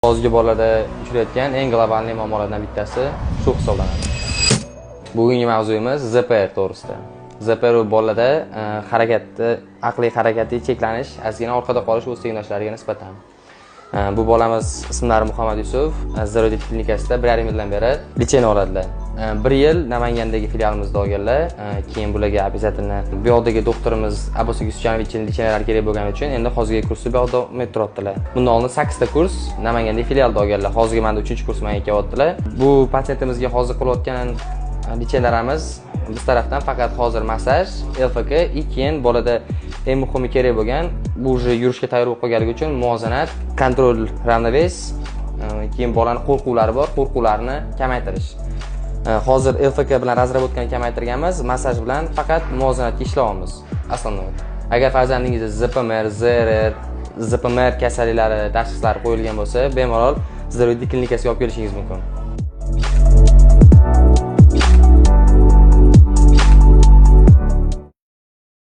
Hozirgi bolalarda uchrayotgan eng global muammolardan bittasi shu hisoblanadi. Bugungi mavzuyimiz ZPR to'g'risida. ZPR bolalarda aqliy harakatiy cheklanish, ozgina orqada qolish o'z tengdoshlariga nisbatan. Bu bolamiz ismlari Muhammad Yusuf, Zirodat klinikasida 1,5 yildan beri lecheniya oladilar. 1 yil Namangandagi filialimizda olganlar, keyin bularga обязательно bu yoqdagi doktorimiz Abosik Yusufjanovichning lecheniyalari kerak bo'lgani uchun endi hozirgi kursni bu yoqda davom ettiryaptilar. Bundan oldin 8 ta kurs Namangandagi filialda olganlar. Hozirgi menda 3-kurs menga kelyaptilar. Bu pasientimizga hozir qilayotgan lecheniyalarimiz biz tarafdan faqat hozir massaj, LFK, keyin bolada eng muhimi kerak bo'lgan bu yurishga tayyor bo'lib qolganligi uchun muvozanat, kontrol, ravnoves, keyin bolaning qo'rquvlari bor, qo'rquvlarni kamaytirish. Hozir LFK bilan razrabotkani kamaytirganmiz, massaj bilan faqat muvozanatga ishlayapmiz. Aslında agar farzandingizda ZPMR, ZRR, ZPMR kasalliklari tashxislari qo'yilgan bo'lsa, bemalol Zirodat klinikasiga olib kelishingiz mumkin.